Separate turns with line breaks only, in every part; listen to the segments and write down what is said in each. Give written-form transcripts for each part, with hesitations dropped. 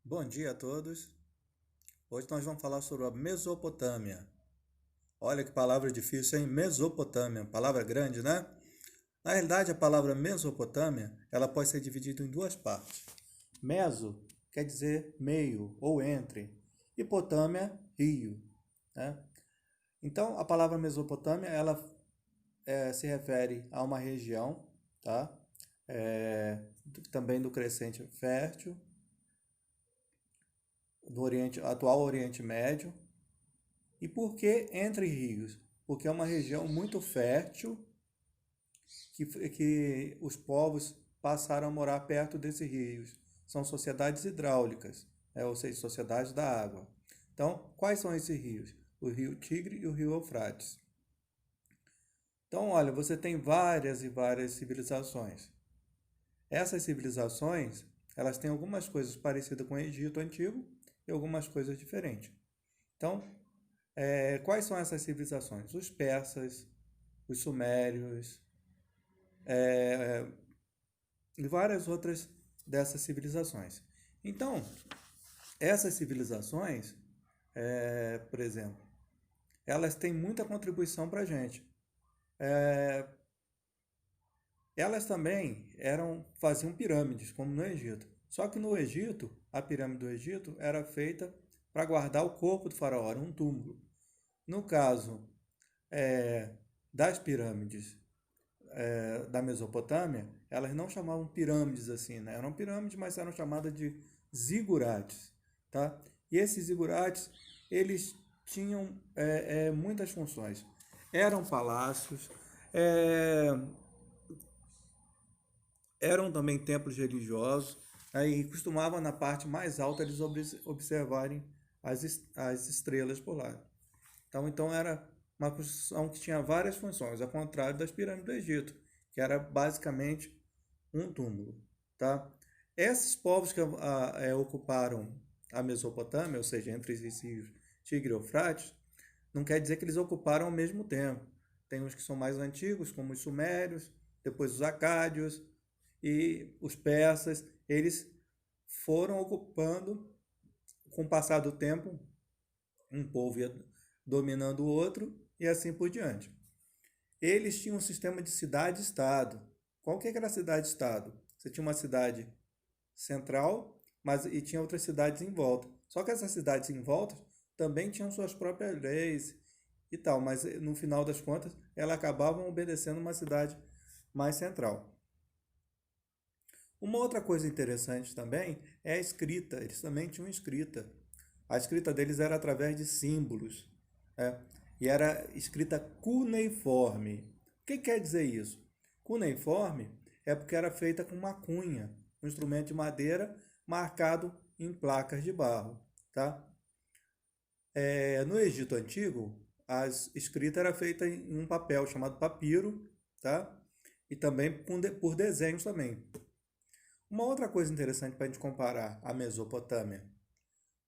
Bom dia a todos. Hoje nós vamos falar sobre a Mesopotâmia. Olha que palavra difícil, hein? Mesopotâmia, palavra grande, né? Na realidade, a palavra Mesopotâmia, ela pode ser dividida em duas partes. Meso quer dizer meio ou entre, e potâmia, rio, né? Então, a palavra Mesopotâmia, ela se refere a uma região, tá? Também do Crescente Fértil, do atual Oriente Médio. E por que entre rios? Porque é uma região muito fértil que os povos passaram a morar perto desses rios. São sociedades hidráulicas, ou seja, sociedades da água. Então, quais são esses rios? O rio Tigre e o rio Eufrates. Então, olha, você tem várias e várias civilizações. Essas civilizações, elas têm algumas coisas parecidas com o Egito Antigo e algumas coisas diferentes. Então, quais são essas civilizações? Os persas, os sumérios, e várias outras dessas civilizações. Então, essas civilizações, por exemplo, elas têm muita contribuição para a gente. Elas também faziam pirâmides, como no Egito. Só que no Egito, a pirâmide do Egito era feita para guardar o corpo do faraó, era um túmulo. No caso das pirâmides da Mesopotâmia, elas não chamavam pirâmides assim, né? Eram pirâmides, mas eram chamadas de zigurates, tá? E esses zigurates, eles tinham muitas funções. Eram palácios, eram também templos religiosos, aí costumavam na parte mais alta eles observarem as estrelas por lá. Então era uma construção que tinha várias funções, ao contrário das pirâmides do Egito, que era basicamente um túmulo, tá? Esses povos que ocuparam a Mesopotâmia, ou seja, entre esses rios Tigre e Eufrates, não quer dizer que eles ocuparam ao mesmo tempo. Tem uns que são mais antigos, como os sumérios, depois os acádios e os persas. Eles foram ocupando, com o passar do tempo, um povo ia dominando o outro e assim por diante. Eles tinham um sistema de cidade-estado. Qual que era a cidade-estado? Você tinha uma cidade central, e tinha outras cidades em volta. Só que essas cidades em volta também tinham suas próprias leis e tal, mas no final das contas, elas acabavam obedecendo uma cidade mais central. Uma outra coisa interessante também é a escrita. Eles também tinham escrita. A escrita deles era através de símbolos, né? E era escrita cuneiforme. O que quer dizer isso? Cuneiforme é porque era feita com uma cunha, um instrumento de madeira marcado em placas de barro, tá? No Egito Antigo, a escrita era feita em um papel chamado papiro, tá? E também por desenhos também. Uma outra coisa interessante para a gente comparar a Mesopotâmia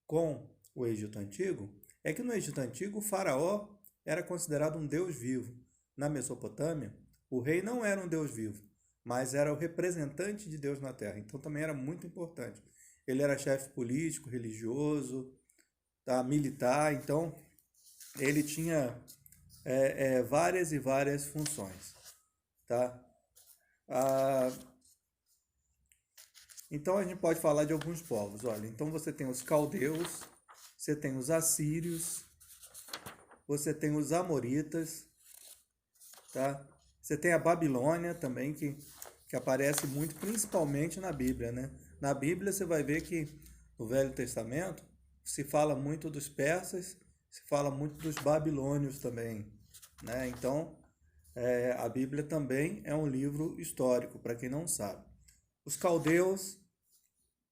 com o Egito Antigo é que no Egito Antigo o faraó era considerado um deus vivo. Na Mesopotâmia, o rei não era um deus vivo, mas era o representante de Deus na Terra. Então também era muito importante. Ele era chefe político, religioso, tá, militar. Então ele tinha várias e várias funções, tá? Então a gente pode falar de alguns povos. Olha, então você tem os caldeus, você tem os assírios, você tem os amoritas, tá? Você tem a Babilônia também, que aparece muito, principalmente na Bíblia, né? Na Bíblia você vai ver que no Velho Testamento se fala muito dos persas, se fala muito dos babilônios também, né? Então a Bíblia também é um livro histórico, para quem não sabe. Os caldeus,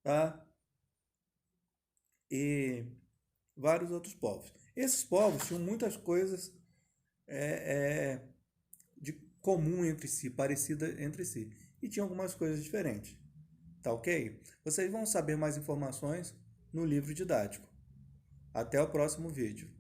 tá? E vários outros povos. Esses povos tinham muitas coisas de comum entre si, parecida entre si, e tinham algumas coisas diferentes. Tá ok? Vocês vão saber mais informações no livro didático. Até o próximo vídeo.